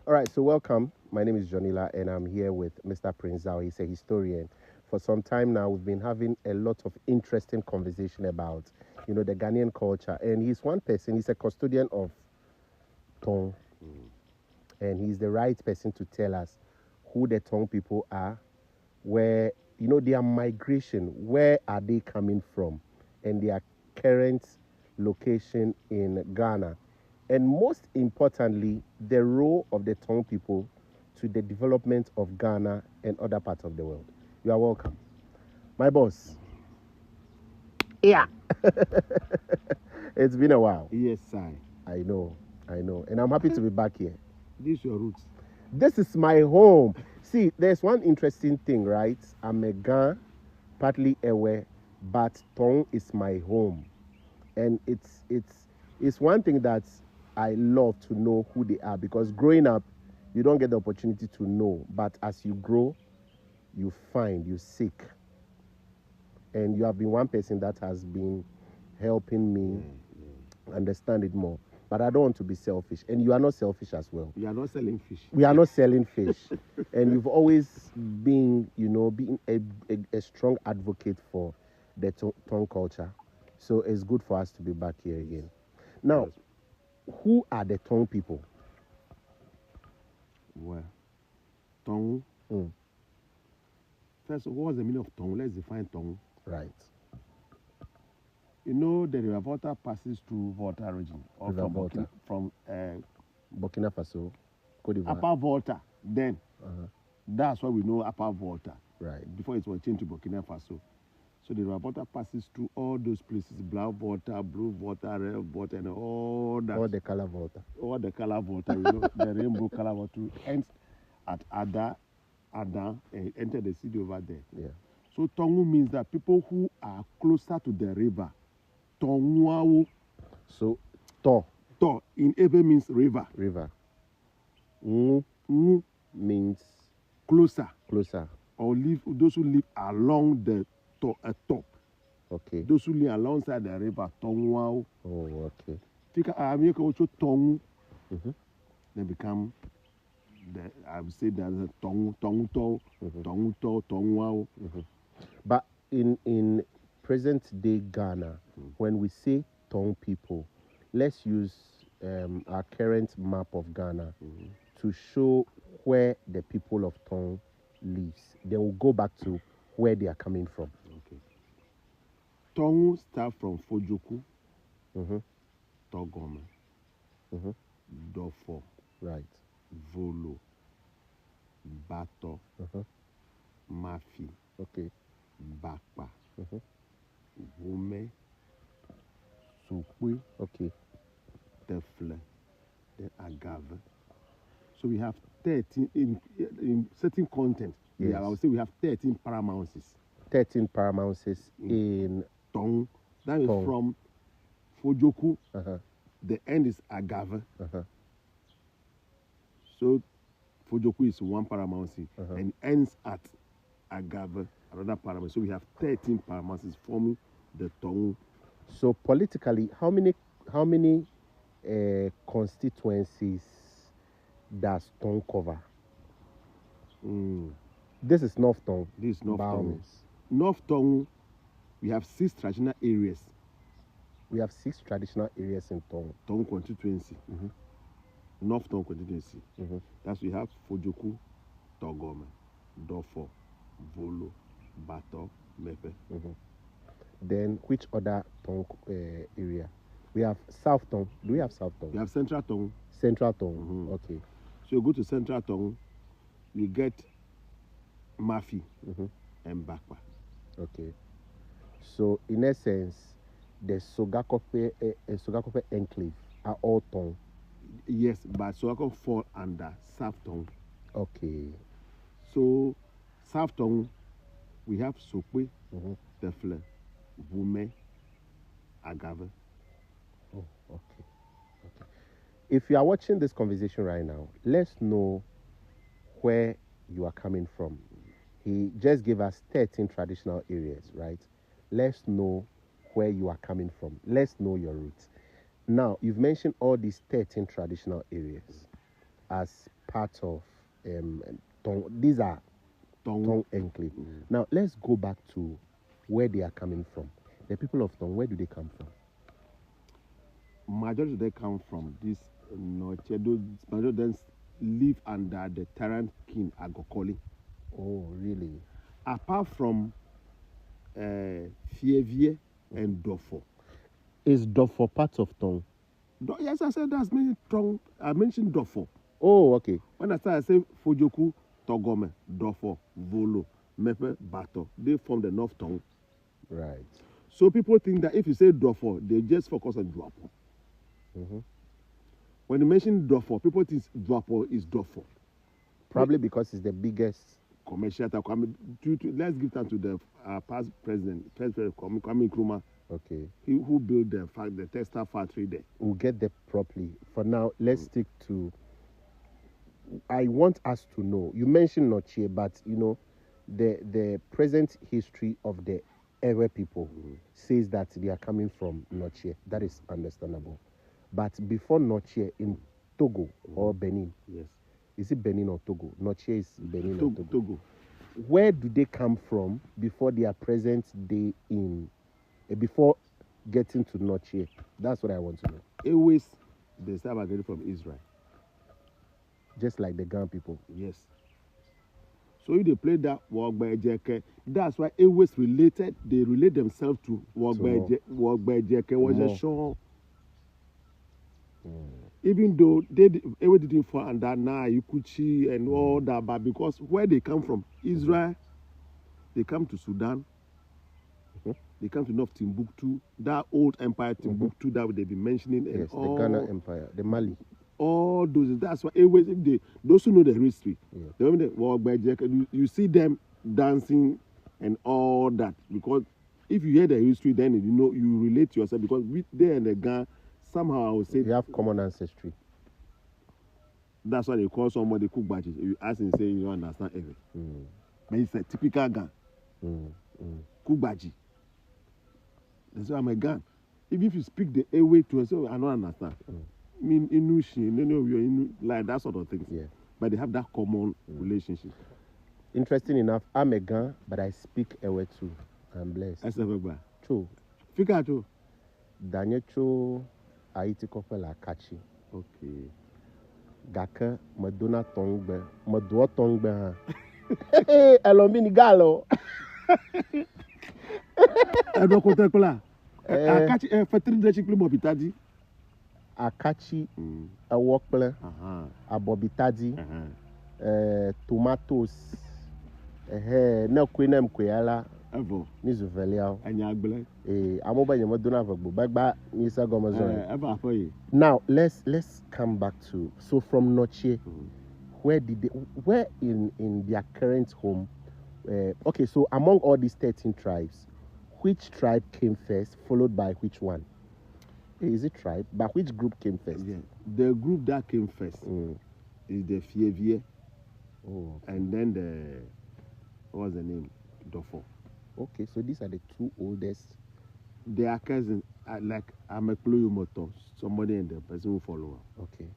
All right, so welcome. My name is Jonila, and I'm here with Mr. Prince Zhao. He's a historian. For some time now, we've been having a lot of interesting conversation about, the Ghanaian culture. And he's one person. He's a custodian of Tong, and he's the right person to tell us who the Tong people are, where their migration, where are they coming from, and their current location in Ghana, and most importantly, the role of the Tong people to the development of Ghana and other parts of the world. You are welcome, my boss. Yeah. It's been a while. Yes, sir. I know, and I'm happy to be back here. This is your roots. This is my home. See, there's one interesting thing, right? I'm a Gan, partly aware, but Tong is my home. And it's one thing that I love to know who they are, because growing up, you don't get the opportunity to know. But as you grow, you find, you seek. And you have been one person that has been helping me understand it more. But I don't want to be selfish. And you are not selfish as well. You are not selling fish. We are not selling fish. And you've always been, being a strong advocate for the Tong culture. So it's good for us to be back here again. Now, yes. Who are the Tong people? Well, Tongu. First, what was the meaning of Tongu? Let's define Tongu. Right. You know, the River Volta passes through Volta region. Or River from Volta. Burkina Faso, Côte d'Ivoire. Upper Volta. Then, that's why we know Upper Volta. Right. Before it was changed to Burkina Faso. So the River Volta passes through all those places: Black Volta, Blue Volta, Red Volta, and all that. All the color Volta. All the color Volta, the rainbow color Volta ends at Ada, and enter the city over there. Yeah. So Tongu means that people who are closer to the river. Tonguao. So To in Ebe means river. River. Ngu means closer. Or those who live along the top. Okay. Those who live alongside the river. Tonguao. Oh, okay. Tongu. They become I would say that Tonguao. But in present day Ghana, when we say Tong people, let's use our current map of Ghana to show where the people of Tong lives. Then we'll go back to where they are coming from. Okay. Tongu start from Fojoku, Togome, Dofo, right, Volo, Bato, Mafi, okay, Bakpa, Wome, Sukwe, okay, Tefle, then Agave. So we have 13 in certain content. Yes. I would say we have 13 paramounces. 13 paramounces in Tong. That is Tong. from Fojoku. The end is Agave. So Fojoku is one paramouncy and ends at Agave, another paramount. So we have 13 paramouncies forming the Tongu. So politically, how many constituencies does Tong cover? This is North Tong. This is North Tongu. North Tongu, we have 6 traditional areas. We have 6 traditional areas in Tong. Tong constituency. North Tong constituency. That's we have Fojoku, Togome, Dofo, Volo, Bato, Mepe. Then which other Tong area? We have South Tong. Do we have South Tong? We have Central Tong. Central Tong. Okay. So you go to Central Tong, you get Mafi and Bakpa. Okay. So in essence, the Sogakope enclave are all Tong. Yes, but Sogakope fall under South Tong. Okay. So South Tong, we have Sokwe, Tefle, Wume, Agave. Oh, okay. If you are watching this conversation right now, let's know where you are coming from. He just gave us 13 traditional areas, right? Let's know where you are coming from. Let's know your roots. Now, you've mentioned all these 13 traditional areas. as part of Tongu. These are Tongu enclave. Now let's go back to where they are coming from. The people of Tongu, where do they come from? Majority they come from this Notsie. Those majority live under the tyrant king Agokoli. Oh, really? Apart from Fievie and Dofo. Is Dofo part of Tongu? Yes, I said that's meaning Tongu. I mentioned Dofo. Oh, okay. When I started saying Fojoku, Togome, Dofo, Volo, Mepe, Bato, they form the North Tongue. Right. So people think that if you say Dofo, they just focus on Dwapo. When you mention Dofo, people think Dwapo is Dofo. Probably because it's the biggest commercial. Let's give time to the past president, Kwame Nkrumah. Okay. Who built the textile factory there. We'll get there properly. For now, let's stick to. I want us to know. You mentioned Notsie, but the present history of the Ewe people says that they are coming from Notsie. That is understandable. But before Notsie, in Togo or Benin. Yes. Is it Benin or Togo? Notsie is Benin or Togo. Togo. Where do they come from before their present day in? Before getting to Notsie? That's what I want to know. Always, they start getting from Israel. Just like the Ghana people. Yes. So if they play that work by Ejeke, that's why always related. They relate themselves to work by Ejeke was a show. Even though they didn't fall under Yukuchi and all that, but because where they come from, Israel, they come to Sudan, they come to North Timbuktu, that old empire Timbuktu that they've been mentioning, and yes, all, the Ghana Empire, the Mali. All those, that's why always if those who know the history, when they walk by Jack, you see them dancing and all that, because if you hear the history, then you relate to yourself, because they and the Ghana, somehow I would say you have common ancestry. That's why they call somebody Kugbaji. You ask him, say you understand everything. But it's a typical Gan. Kugbaji. That's why I'm a Gan. If you speak the Ewe to us, I don't understand. I mean, Inushi, like that sort of things. Yeah. But they have that common relationship. Interesting enough, I'm a Gan, but I speak Ewe too. I'm blessed. That's never bad. True. Figure too. Daniel Cho, Aiti Kopela Kachi. Okay. Gaka, Madonna Tongbe, Madua Tongbe. Hey, Alomini Gallo. I don't contact Kola. Akachi, Fatrin Dashikli Mobitadi. Akachi, a workple, a bobitadi, tomatoes, no queenem queala, Nizuvelia, and Yagbele. I'm over your Madonna Bagba, Nisa Gomazon. Ever for you. Now let's come back to from Notsie, where in their current home? Okay, so among all these 13 tribes, which tribe came first, followed by which one? Is it tribe? But which group came first? Yeah. The group that came first is the Fievie. Oh, okay. And then what's the name? Dofo. Okay, so these are the two oldest. They are cousins, like I'm a Moto, somebody and the person who follow. Okay.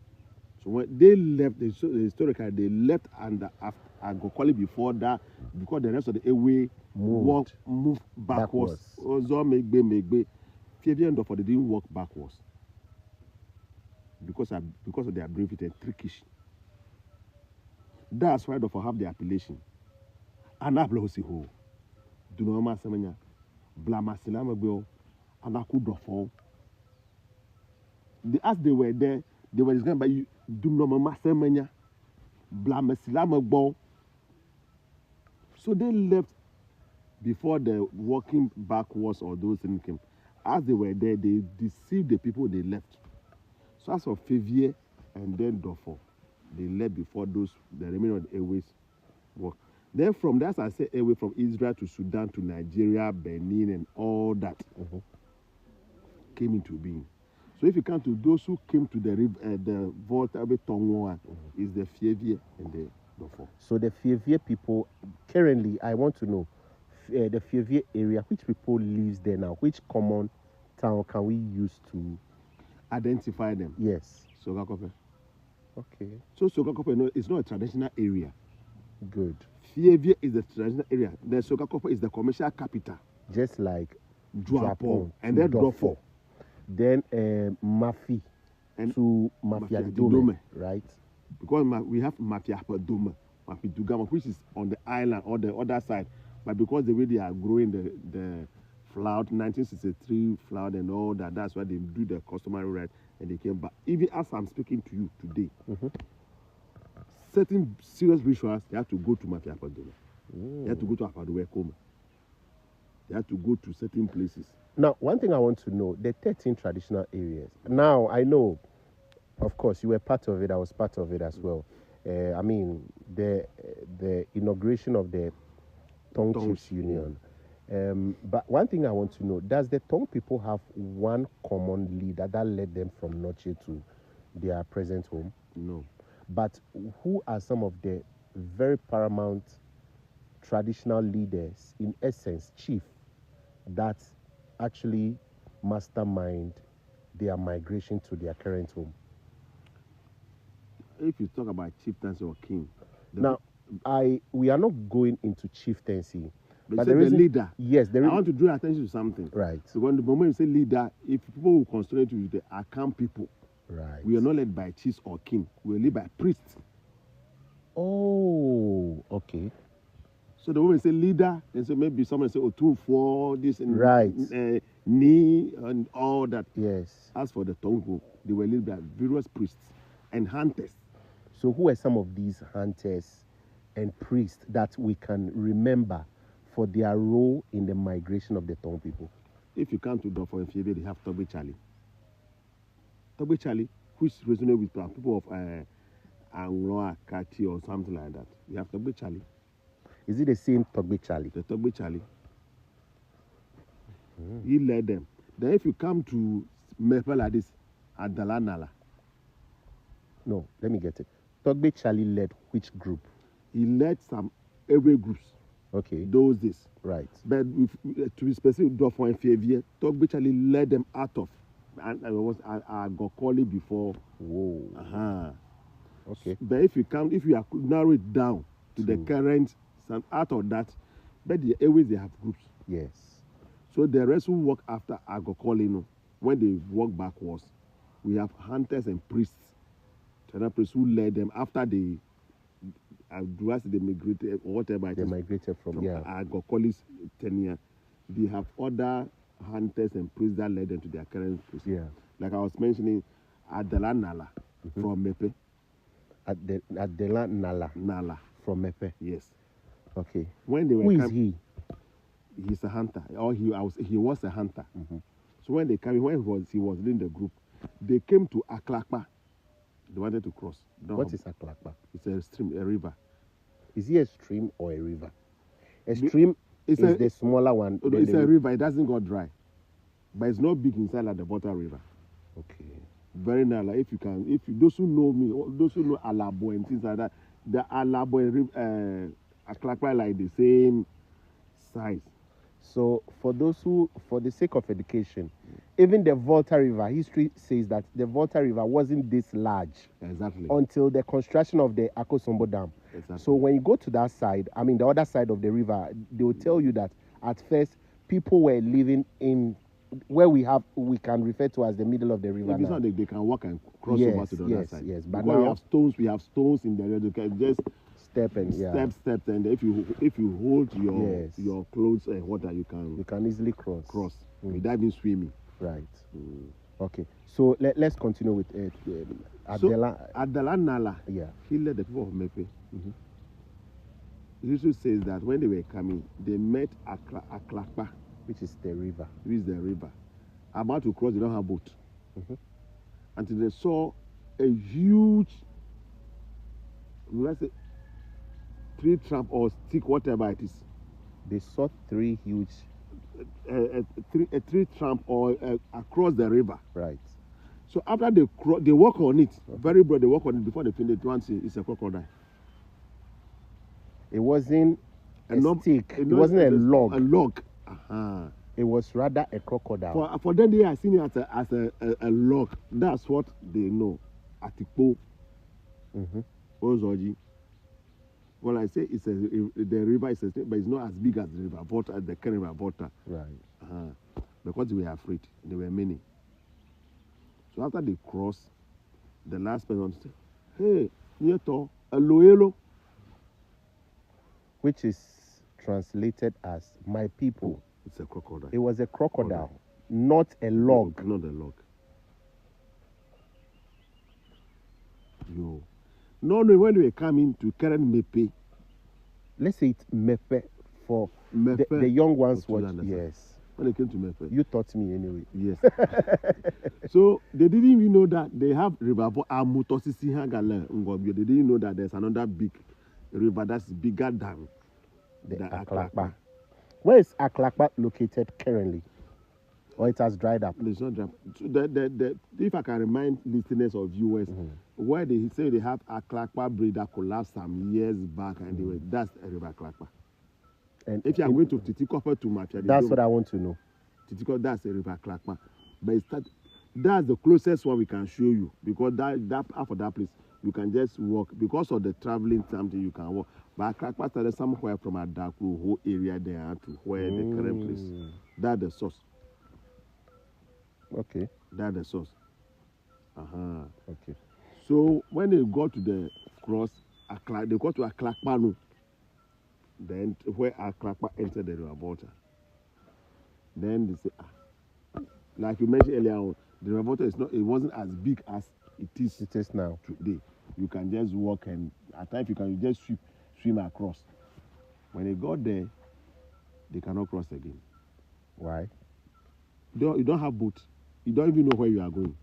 So when they left, historically, they left and Agokoli before that, because the rest of the Ewe moved backwards. Also, make Fievie and Dofo, they didn't walk backwards because of their brevity and trickish. That's why Dofo have the appellation. And I blow si ho. Do no ma semenya. Blama silama go. And I could Dofo. As they were there, they were described by you. Do no ma semenya. Blama silama go. So they left before the walking backwards or those things came. As they were there, they deceived the people they left. So as for Fievie and then Dofo, they left before the remaining of the airways walk. Then from that, I say away from Israel to Sudan to Nigeria, Benin, and all that came into being. So if you count to those who came to the Volta, Tongu, is the Fievie and the Dofo. So the Fievie people, currently, I want to know, the Fievie area, which people lives there now? Which common town can we use to identify them? Yes. So Gakope. Okay. So Sokakopo is not a traditional area. Good. Fievie is the traditional area. Then Sokakopo is the commercial capital. Just like Dwapon and then Dwafo. Then Mafi And to Mafia Dome, right? Because we have Mafia Dome, Mafia Dugama, which is on the island or the other side. But because the way they are growing the flood, 1963 flood and all that, that's why they do the customary right and they came back. Even as I'm speaking to you today, certain serious rituals, they have to go to Mafia Dome. They have to go to Apadowe Koma. They have to go to certain places. Now, one thing I want to know, the 13 traditional areas. Now, I know, of course, you were part of it. I was part of it as well. I mean, the inauguration of the Tongu Chiefs Union. But one thing I want to know, does the Tongu people have one common leader that led them from Notsie to their present home? No. But who are some of the very paramount traditional leaders, in essence, chief, that actually mastermind their migration to their current home? If you talk about chieftains or king, now we are not going into chieftaincy, but there is a leader. Yes, there is. I want to draw attention to something. Right. So when the moment you say leader, if people will consider to the account people, right, we are not led by chiefs or king. We are led by priests. Oh, okay. So the moment you say leader, and so maybe someone say, oh, 2, 4, this and right, knee and all that. Yes. As for the Tongu, they were led by various priests and hunters. So who are some of these hunters and priests that we can remember for their role in the migration of the Tongu people? If you come to Dofo and Fiebe, they have Togbe Charlie. Togbe Charlie, which resonates with people of Anglo, Kati or something like that. You have Togbe Charlie. Is it the same Togbe Charlie? The Togbe Charlie. He led them. Then if you come to Mepe like this, Adala Nala. No, let me get it. Togbe Charlie led which group? He led some every groups. Okay. Those days. Right. But if, to be specific, Dofo and Fievie, Togbe Charlie led them out of. And I got calling before. Whoa. Okay. But if you narrow it down to the current, some out of that, but always they have groups. Yes. So the rest who work after Agokoli, when they walk backwards, we have hunters and priests, traditional priests who led them after they migrated or whatever. They migrated from Agokoli's tenure. They have other hunters and priests that led them to their current place. Yeah. Like I was mentioning, Adela Nala from Mepe. Adela Nala. Nala. From Mepe. Yes. Okay. When they were Who is he? He's a hunter, or he was a hunter. So when they came, when he was leading the group, they came to Aklakpa. They wanted to cross. What is Aklakpa? It's a stream, a river. Is it a stream or a river? A stream is the smaller one. It's a river. It doesn't go dry, but it's not big inside like the Water River. Okay. Very narrow. Those who know me, those who know Alabo and things like that, the Alabo and Aklakpa like the same size. So for the sake of education, even the Volta River, history says that the Volta River wasn't this large. Exactly. Until the construction of the Akosombo Dam. Exactly. So when you go to that side, I mean the other side of the river, they will tell you that at first people were living in where we can refer to as the middle of the river. Now. They can walk and cross over to the other side. Yes, but because now we have stones in the river. You can just step, and if you hold your clothes and water, you can easily cross without even swimming. Right. Okay. So let's continue with Adela. So, Adela Nala. Yeah. He led the people of Mepe. History says that when they were coming, they met Aklakpa, which is the river. About to cross, they don't have boat. Until they saw a huge, let's say, tree trunk or stick, whatever it is. They saw three huge, a tree trunk or across the river. Right. So after they walk on it, very broad. They walk on it before they finish. One see it's a crocodile. It wasn't a stick. It wasn't a log. A log. It was rather a crocodile. For them, they are seeing it as a log. That's what they know. Atipo. Ozoji. Well, I say the river is a, but it's not as big as the river Volta, as the current river Volta. Right. Because they were afraid. There were many. So after they crossed, the last person said, "Hey, Nieto, Aloelo," which is translated as my people. It's a crocodile. It was a crocodile, not a log. Not a log. Yo. No, when we were coming to Karen Mepe. Let's say it's Mepe for Mepe. The young ones watch. Yes. When they came to Mepe. You taught me anyway. Yes. So they didn't even know that they have river Amutosisi Hagala Ngobio. They didn't know that there's another big river that's bigger than the Aklakpa. Where is Aklakpa located currently? Or it has dried up? It's not dried up. So if I can remind listeners or viewers, where they say they have Aklakpa bridge that collapsed some years back, and that's a river Aklakpa. And if you are going to Titikopa to Mafia, that's what I want to know. Titikopa, that's a river Aklakpa. But that's the closest one we can show you, because that after that place you can just walk because of the traveling something you can walk. But Aklakpa started somewhere from a dark whole area there to where the current place. That's the source. Okay. That's the source. Okay. So when they go to the cross, they go to Aklakpa, then where Aklakpa entered the river water. Then they say, like you mentioned earlier on, the river water it wasn't as big as it is now today. You can just walk, and at times you can just swim across. When they got there, they cannot cross again. Why? You don't have boat. You don't even know where you are going.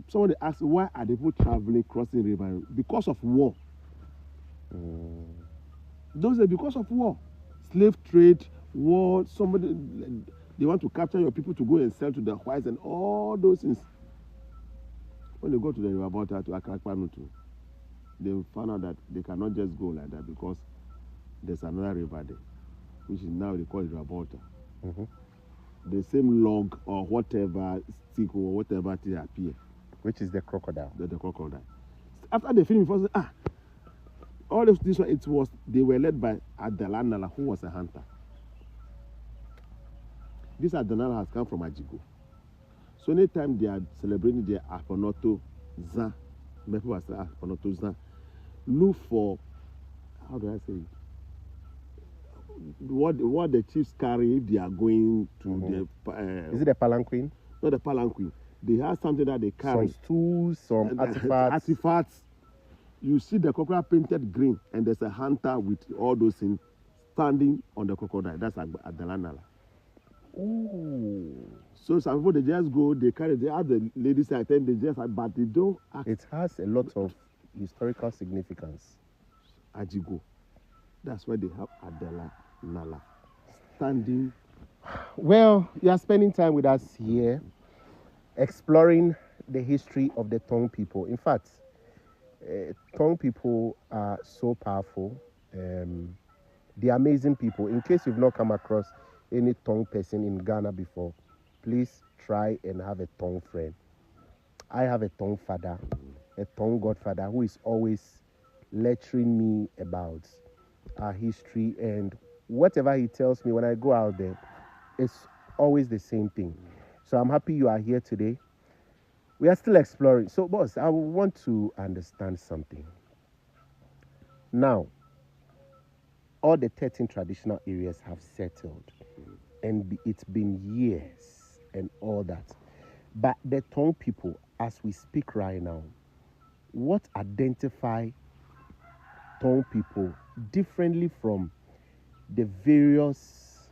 Somebody asked, why are the people traveling, crossing the river? Because of war. Those are because of war. Slave trade, war, they want to capture your people to go and sell to the whites and all those things. When they go to the river water to Aklakpanutu, they found out that they cannot just go like that because there's another river there, which is now they call it river water. The same log or whatever stick or whatever thing appear, which is the crocodile. The crocodile. After they finished, all this one, they were led by Adalanala, who was a hunter. This Adanala has come from Ajigo. So anytime they are celebrating their Aponoto Zan, people are saying Aponoto Zan, look for, how do I say it? What the chiefs carry if they are going to the is it a palanquin? Not the palanquin. They have something that they carry. Some stools, some artifacts. You see the crocodile painted green, and there's a hunter with all those things standing on the crocodile. That's at the Lanala. So some people, they just go, they carry, they have the ladies attend, they just, but they don't act. It has a lot of historical significance. Ajigo. That's why they have Adela Nala standing. Well, you are spending time with us here, exploring the history of the Tongu people. In fact, Tongu people are so powerful. They're amazing people. In case you've not come across any Tongu person in Ghana before, please try and have a Tongu friend. I have a Tongu father, a Tongu godfather, who is always lecturing me about our history, and whatever he tells me when I go out there, it's always the same thing. So I'm happy you are here today. We are still exploring. So, boss, I want to understand something. Now, all the 13 traditional areas have settled, and it's been years and all that. But the Tongu people, as we speak right now, what identify Tongu people differently from the various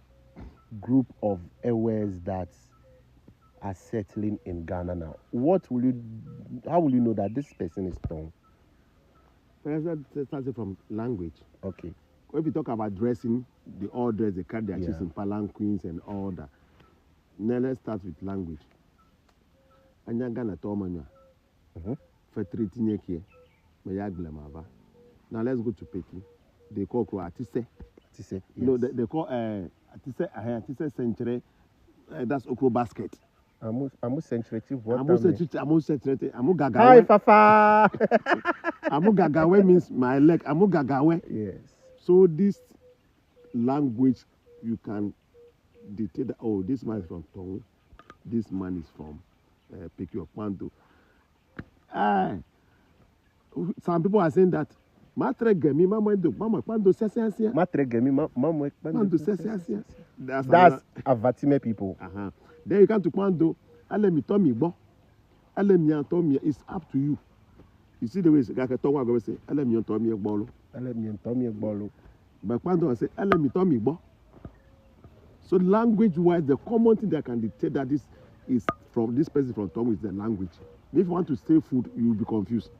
group of areas that are settling in Ghana now? How will you know that this person is Tongu? Starting from language. Okay. When we talk about dressing, they all dress, they carry their chiefs in palanquins and all that. Now let's start with language. Anya Ghana Tomanya. Fetritinyek here. Now let's go to Peki. They call Atise. Atise. Yes. No, they call Atise century. That's Okro basket. Amu sensitive. Amu sensitive. Amu Hi, gagawe. Fafa. Amu gagawe means my leg. Amu gagawe. Yes. So this language, you can dictate that, oh, this man is from Tongu, this man is from Pekio. Some people are saying that Matregemi, Mama Pando Sessia. Matregemi, Mama Pando Sessia. That's Avatime people. Then you come to Pando, Alemi Tommy Bo, Alemi Tommy, it's up to you. You see the way like a Tonga go say, Alemi Tommy Bolo. Alemi Tommy Bolo. But Pando say, Alemi Tommy Bo. So language-wise, the common thing that can dictate that this is from this person from Tonga is the language. If you want to say food, you will be confused.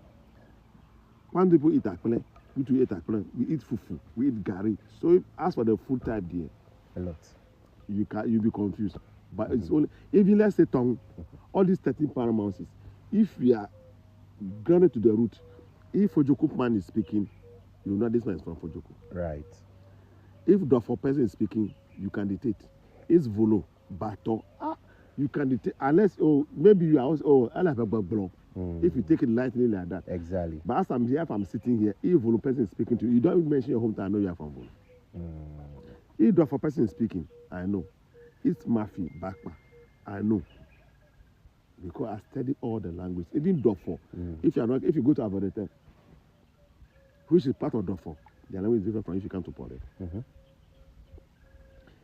When people eat akple, we too eat akple. We eat fufu, we eat gari. So as for the food type there, a lot. You'll be confused. But it's only if you let's say Tongue, all these 13 paramounts, if we are grounded to the root, if Fojoko man is speaking, you know this man is from Fojoko. Right. If the for person is speaking, you can dictate. It's volo, bato. You can dictate unless maybe you are also I like a block. If you take it lightly like that. Exactly. But as I'm here, if I'm sitting here, if a person is speaking to you, you don't even mention your hometown, I know you are from Volo. If the person is speaking, I know. It's Mafi, Bakpa, I know. Because I study all the language. Even Dofo. If you go to Abodete, which is part of Dofo, the language is different from if you come to Pole.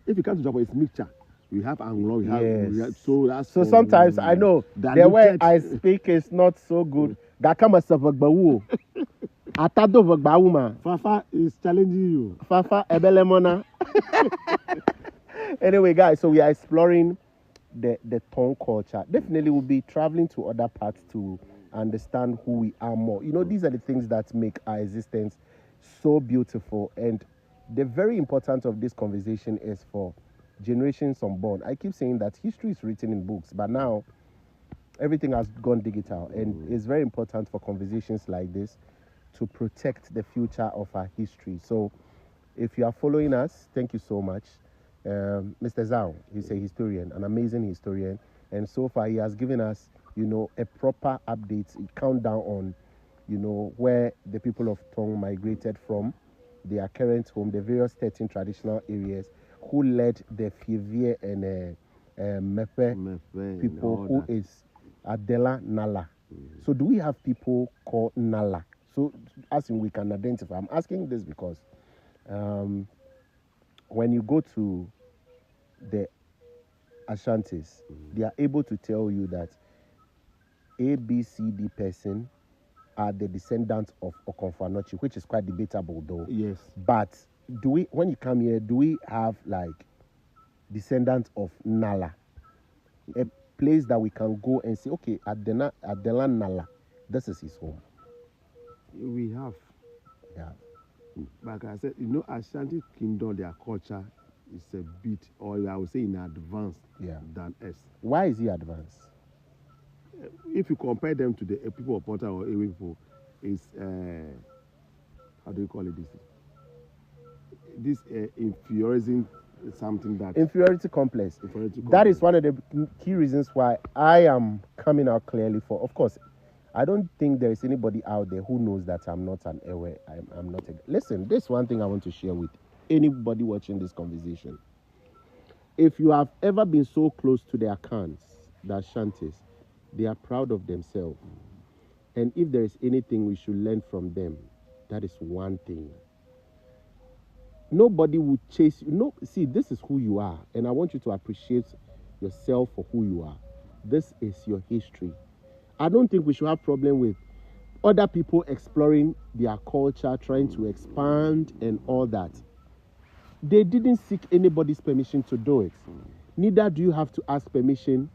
If you come to Java, it's mixture. We have Anglo, we have so sometimes I know the way I speak is not so good. Gakama savagbawu. Atado vagbauma. Fafa is challenging you. Fafa ebelemona. Anyway, guys, so we are exploring the Tongue culture. Definitely we'll be traveling to other parts to understand who we are more. You know, these are the things that make our existence so beautiful. And the very important of this conversation is for generations unborn. I keep saying that history is written in books, but now everything has gone digital, and it's very important for conversations like this to protect the future of our history. So if you are following us, thank you so much. Mr. Zhao, he's a historian, an amazing historian, and so far he has given us, you know, a proper update, a countdown on, you know, where the people of Tongue migrated from, their current home, the various 13 traditional areas, who led the Fivier and Mepe people, who is Adela Nala. So do we have people called Nala? So as in we can identify. I'm asking this because when you go to the Ashantis, they are able to tell you that A, B, C, D person are the descendants of Okonfanochi, which is quite debatable though. Yes. But do we, when you come here, do we have like descendants of Nala? A place that we can go and say, okay, Adela Nala, this is his home. We have. Yeah. Like I said, you know, Ashanti Kingdom, their culture is a bit, or I would say in advance than us. Why is he advanced? If you compare them to the people of Porta or Ewe people, it's, how do you call it this? This infuriating something that... Inferiority complex. That is one of the key reasons why I am coming out clearly for, of course, I don't think there is anybody out there who knows that I'm not an Ewe. I'm not a... Listen, there's one thing I want to share with anybody watching this conversation. If you have ever been so close to their accounts, the Ashantis, they are proud of themselves. And if there is anything we should learn from them, that is one thing. Nobody will chase you. No, see, this is who you are. And I want you to appreciate yourself for who you are. This is your history. I don't think we should have problem with other people exploring their culture, trying to expand and all that. They didn't seek anybody's permission to do it. Neither do you have to ask permission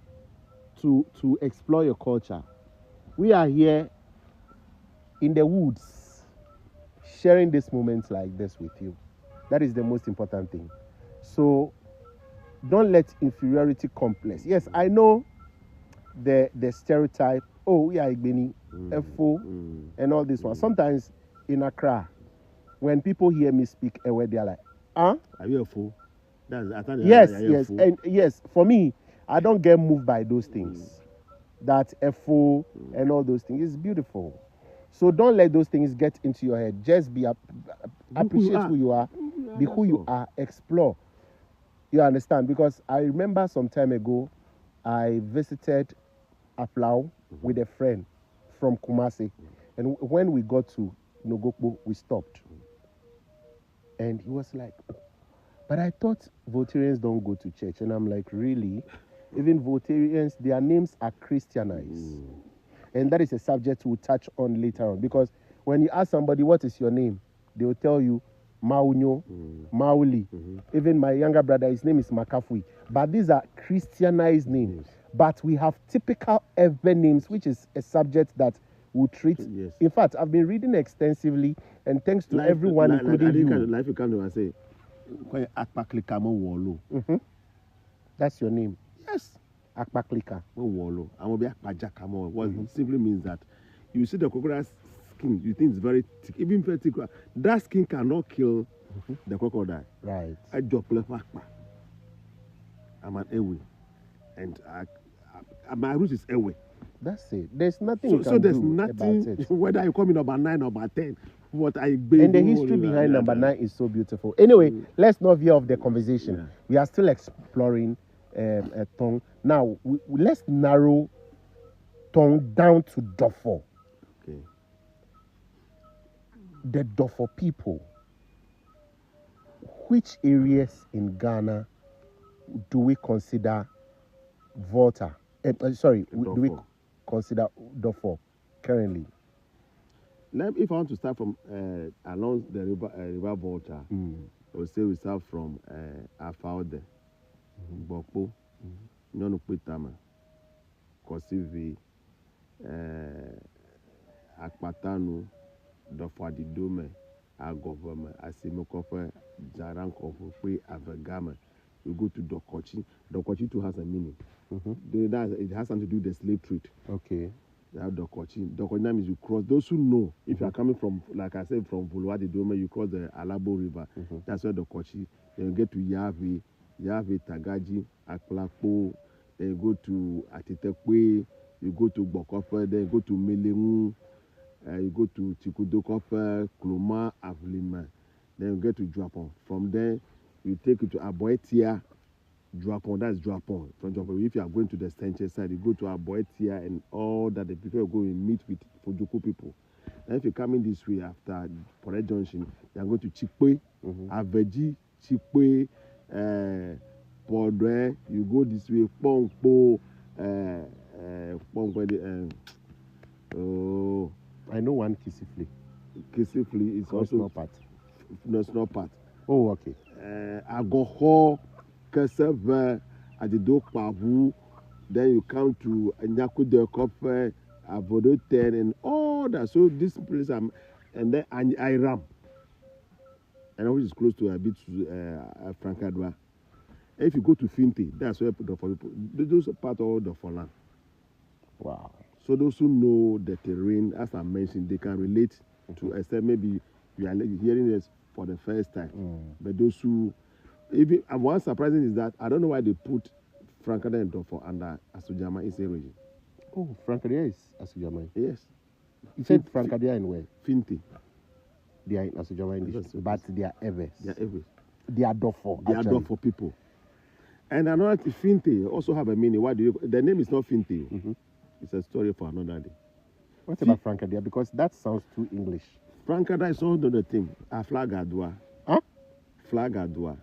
to explore your culture. We are here in the woods, sharing these moments like this with you. That is the most important thing. So don't let inferiority complex. Yes, I know the stereotype, oh, we are Igbeni, Efo, and all this one. Sometimes in Accra, when people hear me speak Ewe, they are like, huh? Are you a fool? Yes, yes, and yes, for me, I don't get moved by those things. That FO and all those things is beautiful. So don't let those things get into your head. Just appreciate who you are, be who you are, explore. You understand? Because I remember some time ago, I visited Aflao with a friend from Kumasi. And when we got to Nogokbo, we stopped. And he was like, oh, but I thought Voltarians don't go to church. And I'm like, really? Even Voltarians, their names are Christianized. And that is a subject we'll touch on later on. Because when you ask somebody, what is your name? They will tell you, Maunyo, Mauli. Even my younger brother, his name is Makafui. But these are Christianized names. But we have typical Ewe names, which is a subject that we'll treat. Yes. In fact, I've been reading extensively, and thanks to everyone, including you. Life you come to and say, That's your name. yes. Akpaklika. What simply means that you see the crocodile's skin, you think it's very thick, even very thick. That skin cannot kill the crocodile. Right. I'm an Ewe, and my root is Ewe. That's it. There's nothing So, you can so there's do nothing, about it. whether you call me number 9, number 10, what I And the history behind number 9 is so beautiful. Anyway, let's not veer off the conversation. Yeah. We are still exploring Tongue. Now, let's narrow Tongue down to Dofo. Okay. The Dofo people. Which areas in Ghana do we consider Volta? Do we consider Dofo currently? If I want to start from along the river Volta, I would say we start from Afaude, Bokpo, Nyonupitama, Kosivi, Akpatanu, Dofadidome, Agovama, Asimokofe, Jarankofe, Avegama. You go to Dokochi. Dokochi too has a meaning. It has something to do with the slave trade. Okay. You have Dokochi. Dokochi means you cross. Those who know, if you are coming from, like I said, from Vulwadi Dome, you cross the Alabo River. That's where Dokochi. Then you get to Yavi, Tagaji, Aklapo. Then you go to Atitekwe. You go to Bokofe. Then you go to Melemu. You go to Chikudokofe, Kloma, Avlima. Then you get to Juapon. From there, you take it to Aboetia, Juapon. That's Juapon. From Juapon, if you are going to the Stenche side, you go to Aboetia and all that. The people go and meet with Fojuku people. And if you're coming this way after Pore Junction, you are going to Chikwe, Aveji, Chikwe, Podre. You go this way, Pongpo, I know one Kisifli. Kisifli is also not part. No, it's not part. Oh, okay. Agoho, Keseve, Adido Pavu, then you come to Nyaku de Kofe, Avodo 10, and all that. So this place, and then Iram, and which is close to a bit Frankadwa. If you go to Finte, that's where the for people, those are part of the for land. Wow. So those who know the terrain, as I mentioned, they can relate to except maybe you are hearing this for the first time. But those who, even and one surprising is that I don't know why they put Frankada and Dofo under Asujama in same region. Oh, Francadia is Asujama. Yes. You said Francadia in where? Finte. They are in Asujama in this, but they are Evers. They are Evers. They are Dofo. They are Dofo people. And another Finte also have a meaning. Why do you? The name is not Finte. It's a story for another day. What about Francadia? Because that sounds too English. Frankada is also the thing. A flag adwa. Huh? Flag adwa.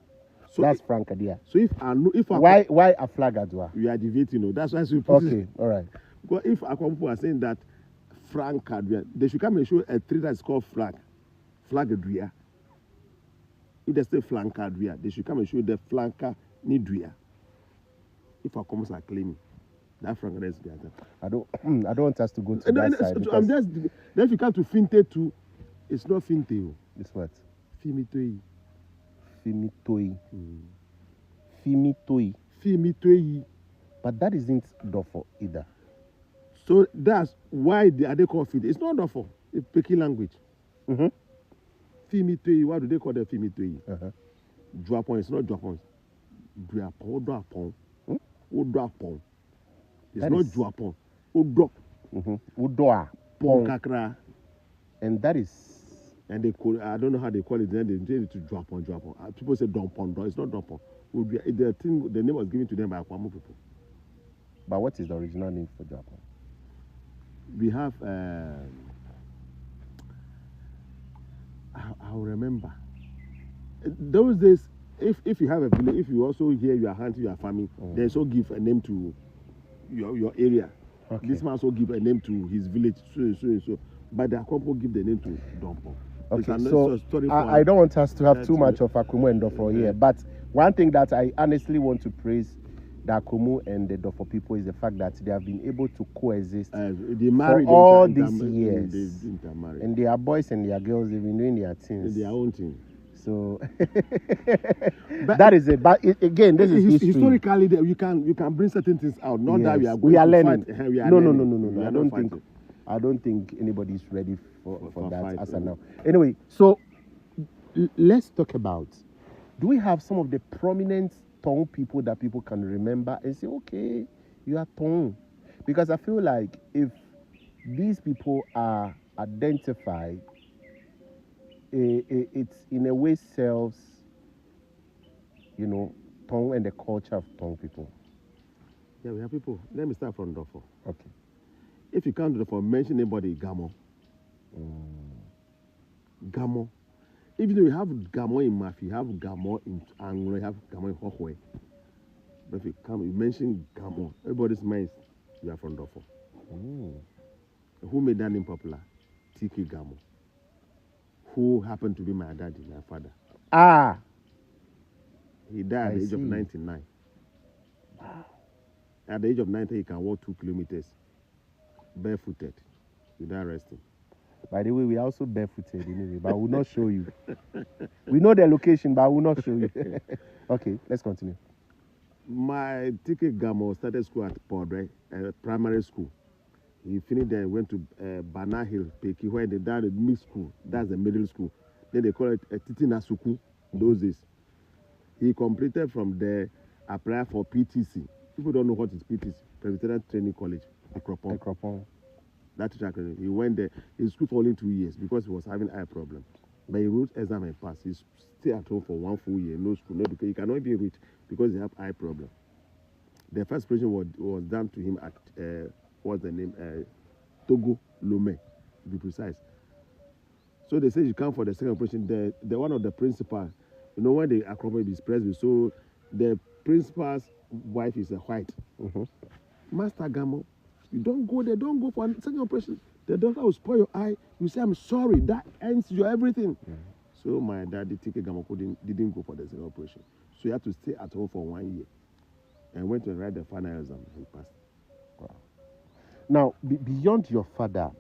So that's Francadia. So if I know, why a flag adwa? We are debating. That's why we put okay, all right. Because if our people are saying that Frankadua, they should come and show a tree that's called flag adria. If they say Flankadria, they should come and show the flanka nidria. If our commerce are claiming. That Frank is better. I don't want us to go to that side. I'm just. Then if you come to Finte too, it's not Finte. It's what? Fimitoi. Fimitoi. But that isn't Dofo either. So that's why they call Finte. It's not Dofo. It's Peki language. Fimitoi. Why do they call it Fimitoi? Juapon. It's not Juapon. Duapon. Udra-pong. It's That not is- Juapong. Udra Udoa. Pong Pong. Kakra. And that is. And they call, I don't know how they call it. Then they change it to Juapong. People say Dompong. It's not Dompong. The name was given to them by Akwamu people. But what is the original name for Japan? We have, I'll remember. Those days, if you have a village, if you also hear you are hunting your family, they also give a name to your area. Okay. This man also give a name to his village, so. But the Akwampo give the name to Dompo. Okay, so I don't want us to have too much of Akumu and Dofo here, but one thing that I honestly want to praise the Akumu and the Dofo people is the fact that they have been able to coexist they married for all these years. They intermarried. And their boys and their girls, they've been doing their things. Their own thing. So that is it. But again, this is history. Historically, you can bring certain things out. Not that we are going we are to learning. Fight. We are No. learning. I don't think anybody's ready for that fight, as of now. Anyway, so let's talk about. Do we have some of the prominent Tongu people that people can remember and say, okay, you are Tongu? Because I feel like if these people are identified, it's in a way sells, Tongu and the culture of Tongu people. Yeah, we have people. Let me start from Dofo. Okay. If you come to Dofo, mention anybody, Gamo. Gamo. Even though you have Gamo in Mafi, you have Gamo in Anglo, you have Gamo in Hohwe. But if you come, you mention Gamo, everybody's minds, you are from Dofo. Who made that name popular? Tiki Gamo. Who happened to be my daddy, my father. Ah! He died at the age of 99. Wow. At the age of 90, he can walk 2 kilometers barefooted without resting. By the way, we are also barefooted anyway, but I will not show you. We know the location, but I will not show you. Okay, let's continue. My Tiki Gamo started school at Podre, primary school. He finished there and went to Bana Hill, Peki, where they done the mid school. That's the middle school. Then they call it Titi Nasuku those days. He completed from there, applied for PTC. People don't know what is PTC, Presbyterian Training College, Akropong. That's exactly. He went there. He schooled for only 2 years because he was having eye problem. But he wrote exam and passed. He stayed at home for 1 full year, no school, no, because he cannot even reach because he have eye problem. The first operation was done to him at what's the name? Togo Lome, to be precise. So they say you come for the second operation. The one of the principal, when the acrobat is present, so the principal's wife is a white. Master Gamo, you don't go there, don't go for a second operation. The doctor will spoil your eye. You say, I'm sorry, that ends your everything. So my daddy, Tiki Gamo, didn't go for the second operation. So he had to stay at home for 1 year and went to write the final exam. He passed. Wow. Now, beyond your father,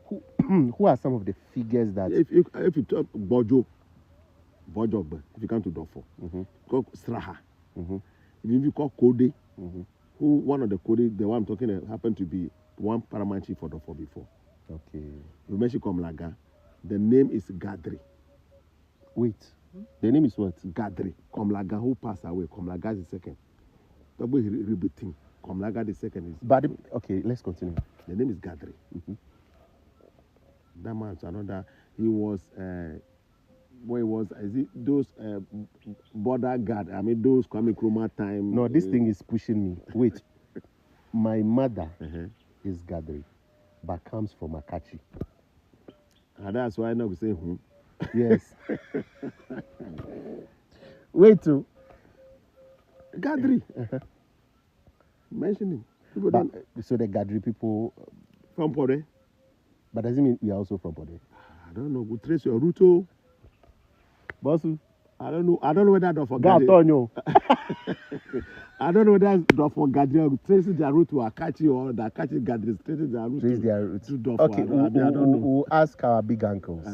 who are some of the figures that... If you talk Bojo, if you come to Dofo, call Straha. If you call Kode, who one of the Kode, the one I'm talking about, happened to be one paramount chief for Dofo before. Okay. You mentioned Komlaga. The name is Gadri. Wait. The name is what? Gadri. Komlaga, who passed away. Komlaga is the second. Double repeating. Komlaga the second is... But, okay, let's continue. The name is Gadri. That man, another, he was... where was is it those border guard? I mean those Kwame Nkrumah time. No, this thing is pushing me. Wait, my mother is Gadri, but comes from Akachi. And that's why now we say Yes. Wait to Gadri. Mention him. So the Gadri people from Pode. But does it mean we are also from Pode? I don't know. We trace your route. Bossu, I don't know whether that's for Gadri. I don't know whether that's for Gadri tracing their route to Akachi or the Akachi Gadri tracing their route to Dofo. Okay, we'll ask our big uncles.